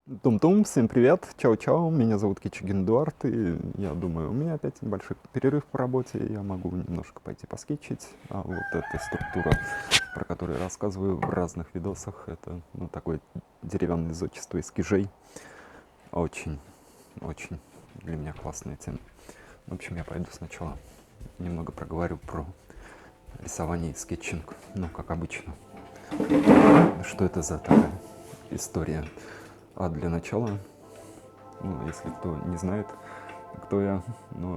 Тум-тум, всем привет, чао-чао, меня зовут Кичигин Эдуард, и я думаю, у меня опять небольшой перерыв по работе, и я могу немножко пойти поскетчить, а вот эта структура, про которую я рассказываю в разных видосах, это такое деревянное зодчество из кижей, очень для меня классная тема. В общем, я пойду сначала немного проговорю про рисование и скетчинг, как обычно. Что это за такая история? А для начала, если кто не знает, кто я,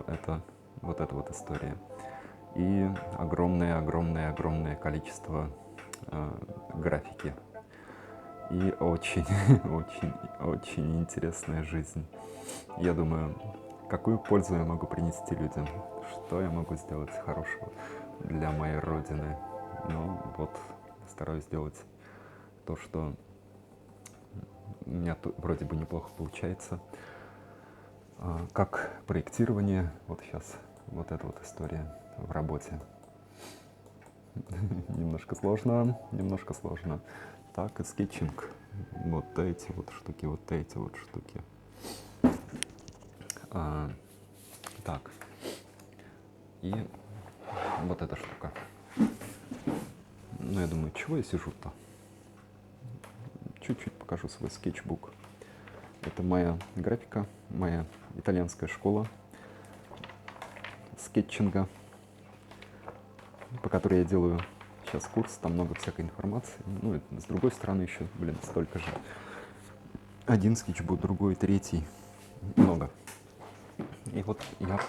это вот эта вот история. И огромное количество графики. И очень, очень интересная жизнь. Я думаю, какую пользу я могу принести людям, что я могу сделать хорошего для моей родины. Стараюсь сделать то, что у меня вроде бы неплохо получается. Как проектирование, вот сейчас вот эта вот история в работе. Немножко сложно. Так, и скетчинг. Вот эти вот штуки. Так, и вот эта штука. Я думаю, чего я сижу-то? Чуть-чуть покажу свой скетчбук. Это моя графика, моя итальянская школа скетчинга, по которой я делаю сейчас курс, там много всякой информации. С другой стороны еще, столько же. Один скетчбук, другой, третий. Много. И вот я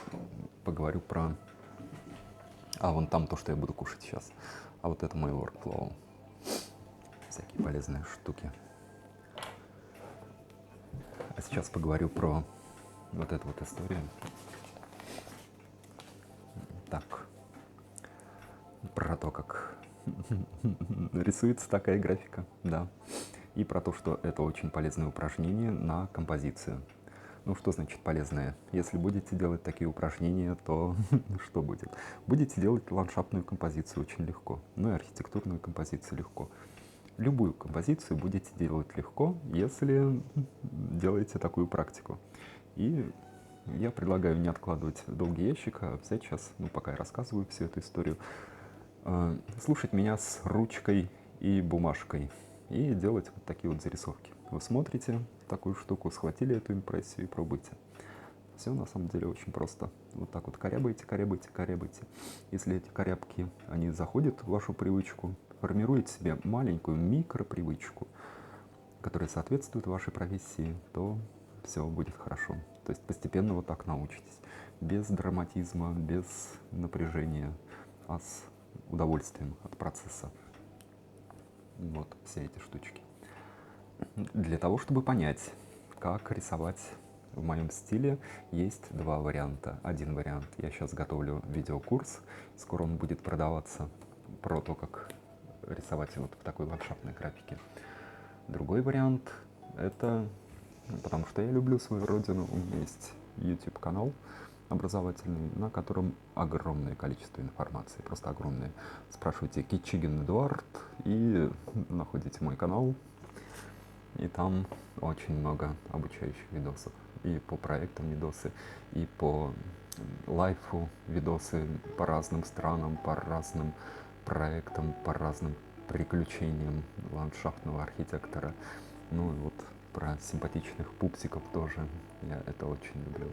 поговорю про... вон там то, что я буду кушать сейчас. А вот это мой workflow. Всякие полезные штуки. А сейчас поговорю про вот эту вот историю. Так. Про то, как рисуется такая графика, да. И про то, что это очень полезное упражнение на композицию. Что значит полезное? Если будете делать такие упражнения, то что будет? Будете делать ландшафтную композицию очень легко, и архитектурную композицию легко. Любую композицию будете делать легко, если делаете такую практику. И я предлагаю не откладывать в долгий ящик, а взять сейчас, пока я рассказываю всю эту историю, слушать меня с ручкой и бумажкой и делать вот такие вот зарисовки. Вы смотрите такую штуку, схватили эту импрессию и пробуйте. Все на самом деле очень просто. Вот так вот корябайте. Если эти корябки, они заходят в вашу привычку, формируете себе маленькую микропривычку, которая соответствует вашей профессии, то все будет хорошо. То есть постепенно вот так научитесь. Без драматизма, без напряжения, а с удовольствием от процесса. Вот все эти штучки. Для того, чтобы понять, как рисовать в моем стиле, есть два варианта. Один вариант. Я сейчас готовлю видеокурс. Скоро он будет продаваться про то, как рисовать вот в такой ландшафтной графике. Другой вариант — это потому что я люблю свою родину. У меня есть YouTube-канал образовательный, на котором огромное количество информации, просто огромное. Спрашивайте Кичигин Эдуард и находите мой канал, и там очень много обучающих видосов. И по проектам видосы, и по лайфу видосы по разным странам, по разным проектам, по разным приключениям ландшафтного архитектора. И вот про симпатичных пупсиков тоже. Я это очень люблю.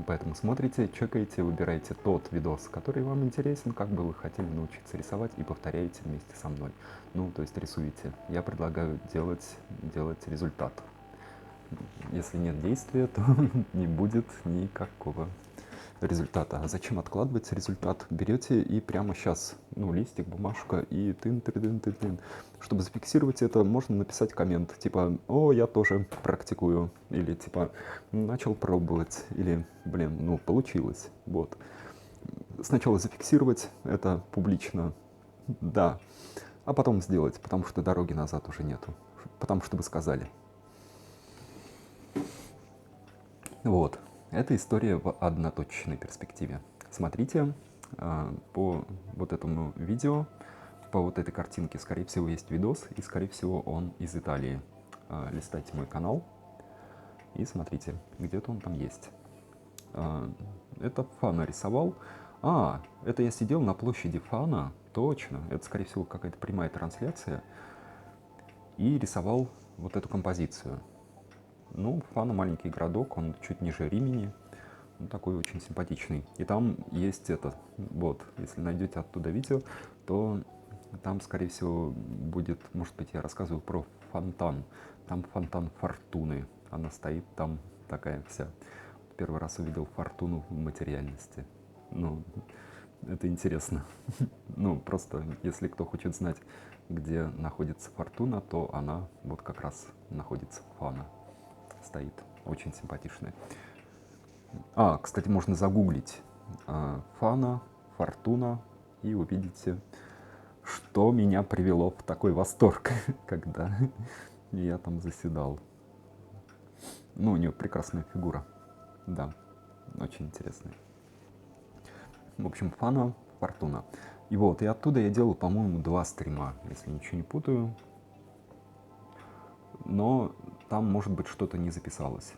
Поэтому смотрите, чекайте, выбирайте тот видос, который вам интересен, как бы вы хотели научиться рисовать, и повторяете вместе со мной. То есть рисуете. Я предлагаю делать результат. Если нет действия, то не будет никакого результата. А зачем откладывать результат? Берете и прямо сейчас, листик, бумажка и тын. Чтобы зафиксировать это, можно написать коммент, типа, я тоже практикую, или типа, начал пробовать, или, получилось, вот. Сначала зафиксировать это публично, да, а потом сделать, потому что дороги назад уже нету, потому что вы сказали. Вот. Это история в одноточной перспективе. Смотрите по вот этому видео, по вот этой картинке, скорее всего, есть видос, и, скорее всего, он из Италии. листайте мой канал и смотрите, где-то он там есть. Это Фана рисовал. Это я сидел на площади Фана, точно, это, скорее всего, какая-то прямая трансляция, и рисовал вот эту композицию. Ну, Фана маленький городок, он чуть ниже Римени, он такой очень симпатичный. И там есть это, вот, если найдете оттуда видео, то там, скорее всего, будет, может быть, я рассказываю про фонтан. Там фонтан Фортуны, она стоит там такая вся. Первый раз увидел Фортуну в материальности. Ну, это интересно. Ну, просто, если кто хочет знать, где находится Фортуна, то она вот как раз находится в Фана. Стоит. Очень симпатичная. Кстати, можно загуглить Фана, Фортуна, и увидите, что меня привело в такой восторг, когда я там заседал. Ну, у нее прекрасная фигура. Да, очень интересная. В общем, Фана, Фортуна. И вот, и оттуда я делал, по-моему, 2 стрима, если ничего не путаю. Но там, может быть, что-то не записалось.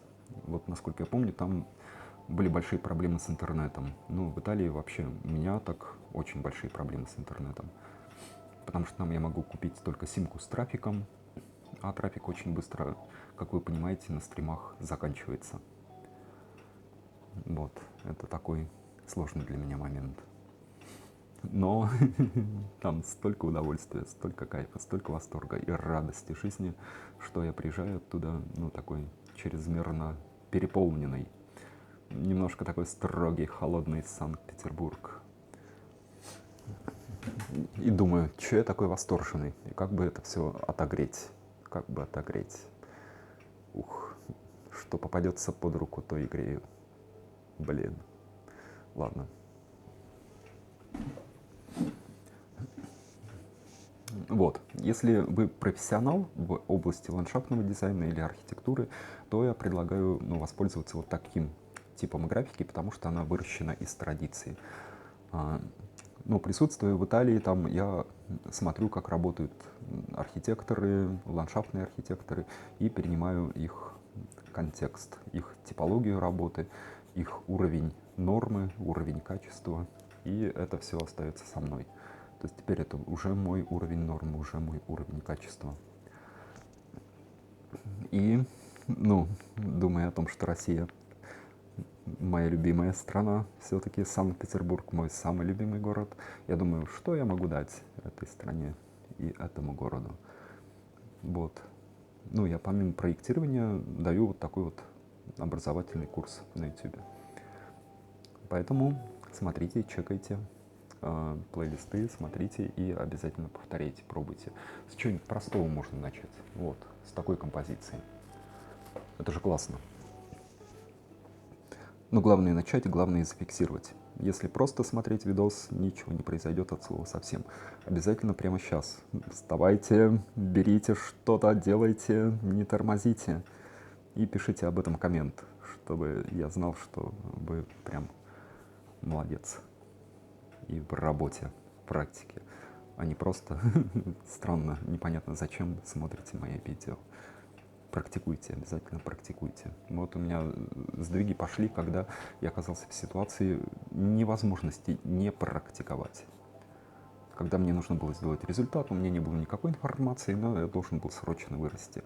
Вот, насколько я помню, там были большие проблемы с интернетом. Ну, в Италии вообще у меня так очень большие проблемы с интернетом. Потому что там я могу купить только симку с трафиком, а трафик очень быстро, как вы понимаете, на стримах заканчивается. Вот, это такой сложный для меня момент. Но там столько удовольствия, столько кайфа, столько восторга и радости жизни, что я приезжаю оттуда, ну, такой чрезмерно переполненный. Немножко такой строгий, холодный Санкт-Петербург. И думаю, что я такой восторженный, и как бы это все отогреть, как бы отогреть. Ух, что попадется под руку, то и грею. Блин, ладно. Вот, если вы профессионал в области ландшафтного дизайна или архитектуры, то я предлагаю воспользоваться вот таким типом графики, потому что она выращена из традиции. Ну, присутствуя в Италии, там я смотрю, как работают архитекторы, ландшафтные архитекторы, и перенимаю их контекст, их типологию работы, их уровень нормы, уровень качества, и это все остается со мной. То есть теперь это уже мой уровень нормы, уже мой уровень качества. И, думая о том, что Россия моя любимая страна, все-таки Санкт-Петербург мой самый любимый город, я думаю, что я могу дать этой стране и этому городу. Вот. Ну, я помимо проектирования даю вот такой вот образовательный курс на YouTube. Поэтому смотрите, чекайте плейлисты, смотрите и обязательно повторяйте, пробуйте. С чего-нибудь простого можно начать. Вот, с такой композицией. Это же классно. Но главное начать, главное зафиксировать. Если просто смотреть видос, ничего не произойдет от слова совсем. Обязательно прямо сейчас вставайте, берите что-то, делайте, не тормозите. И пишите об этом коммент, чтобы я знал, что вы прям молодец. И в работе, в практике, а не просто странно, непонятно зачем смотрите мои видео. Практикуйте, обязательно практикуйте. Вот у меня сдвиги пошли, когда я оказался в ситуации невозможности не практиковать. Когда мне нужно было сделать результат, у меня не было никакой информации, но я должен был срочно вырасти.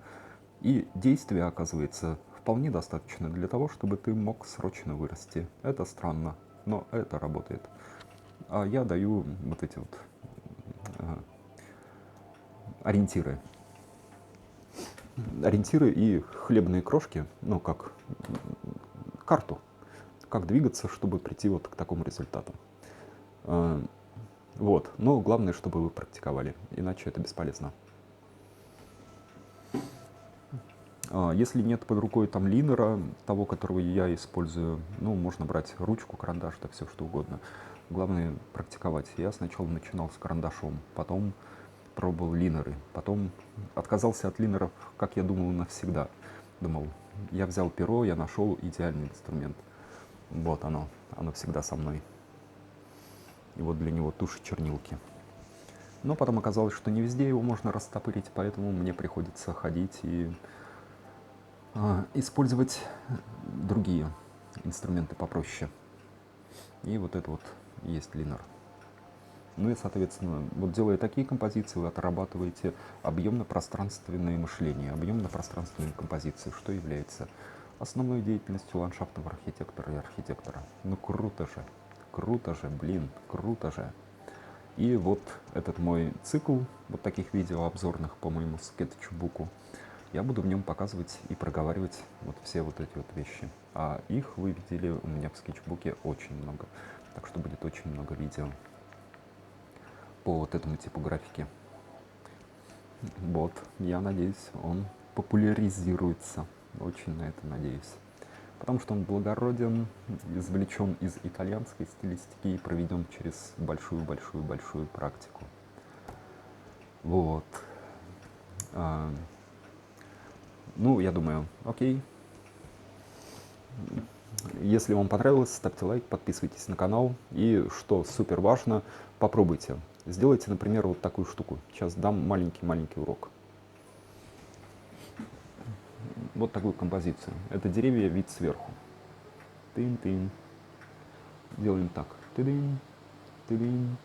И действия, оказывается, вполне достаточно для того, чтобы ты мог срочно вырасти. Это странно, но это работает. А я даю вот эти вот ориентиры. Ориентиры и хлебные крошки, ну, как карту, как двигаться, чтобы прийти вот к такому результату. Вот, но главное, чтобы вы практиковали, иначе это бесполезно. Если нет под рукой там линера, того, которого я использую, ну, можно брать ручку, карандаш, да все что угодно. Главное практиковать. Я сначала начинал с карандашом, потом пробовал линеры, потом отказался от линеров, как я думал, навсегда. Думал, я взял перо, я нашел идеальный инструмент. Вот оно всегда со мной. И вот для него тушь и чернилки. Но потом оказалось, что не везде его можно растопырить, поэтому мне приходится ходить и использовать другие инструменты попроще. И вот это вот есть линер. Ну и, соответственно, вот делая такие композиции, вы отрабатываете объемно-пространственное мышление, объемно-пространственные композиции, что является основной деятельностью ландшафтного архитектора и архитектора. Ну круто же, блин, круто же. И вот этот мой цикл вот таких видео обзорных по моему скетчбуку, я буду в нем показывать и проговаривать вот все вот эти вот вещи. А их вы видели у меня в скетчбуке очень много, так что будет очень много видео по вот этому типу графики. Вот, я надеюсь, он популяризируется. Очень на это надеюсь. Потому что он благороден, извлечен из итальянской стилистики и проведен через большую-большую-большую практику. Вот. Ну, я думаю, окей. Если вам понравилось, ставьте лайк, подписывайтесь на канал. И что супер важно, попробуйте. Сделайте, например, вот такую штуку. Сейчас дам маленький-маленький урок. Вот такую композицию. Это деревья, вид сверху. Тын-тын. Делаем так. Тыдын, тыдын,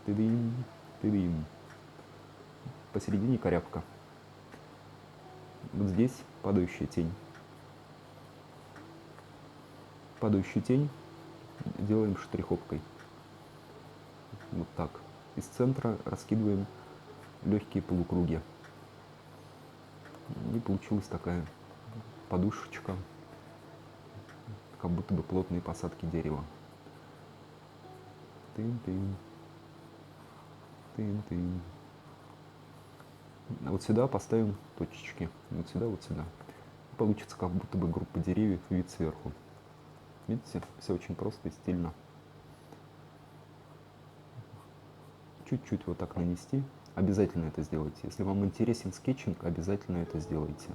тыдын, тыдын. Посередине корябка. Вот здесь падающая тень. Падающую тень делаем штриховкой. Вот так. Из центра раскидываем легкие полукруги. И получилась такая подушечка, как будто бы плотные посадки дерева. Тын-тын. Тын-тын. А вот сюда поставим точечки. Вот сюда, вот сюда. Получится как будто бы группа деревьев, вид сверху. Видите, все очень просто и стильно. Чуть-чуть вот так нанести. Обязательно это сделайте. Если вам интересен скетчинг, обязательно это сделайте.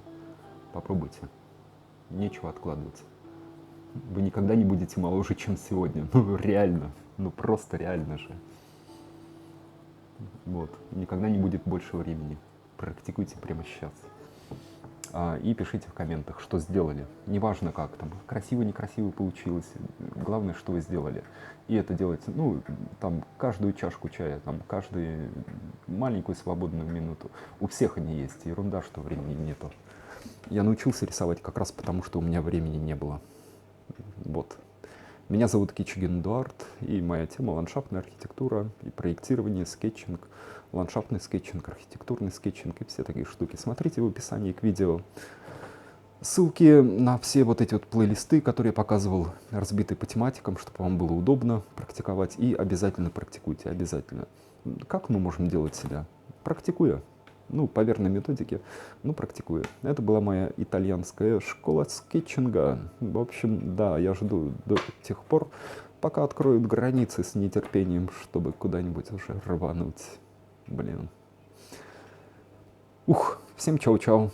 Попробуйте. Нечего откладывать. Вы никогда не будете моложе, чем сегодня. Ну, реально. Ну, просто реально же. Вот. Никогда не будет больше времени. Практикуйте прямо сейчас. И пишите в комментах, что сделали. Неважно как там, красиво, некрасиво получилось. Главное, что вы сделали. И это делайте, ну, там, каждую чашку чая, там, каждую маленькую свободную минуту. У всех они есть. Ерунда, что времени нету. Я научился рисовать как раз потому, что у меня времени не было. Вот. Меня зовут Кичигин Эдуард, и моя тема — ландшафтная архитектура и проектирование, скетчинг, ландшафтный скетчинг, архитектурный скетчинг и все такие штуки. Смотрите в описании к видео ссылки на все вот эти вот плейлисты, которые я показывал, разбитые по тематикам, чтобы вам было удобно практиковать. И обязательно практикуйте, обязательно. Как мы можем делать себя? Практикуя. Ну, по верной методике, но практикую. Это была моя итальянская школа скетчинга. В общем, да, я жду до тех пор, пока откроют границы с нетерпением, чтобы куда-нибудь уже рвануть. Блин. Ух, всем чау-чау.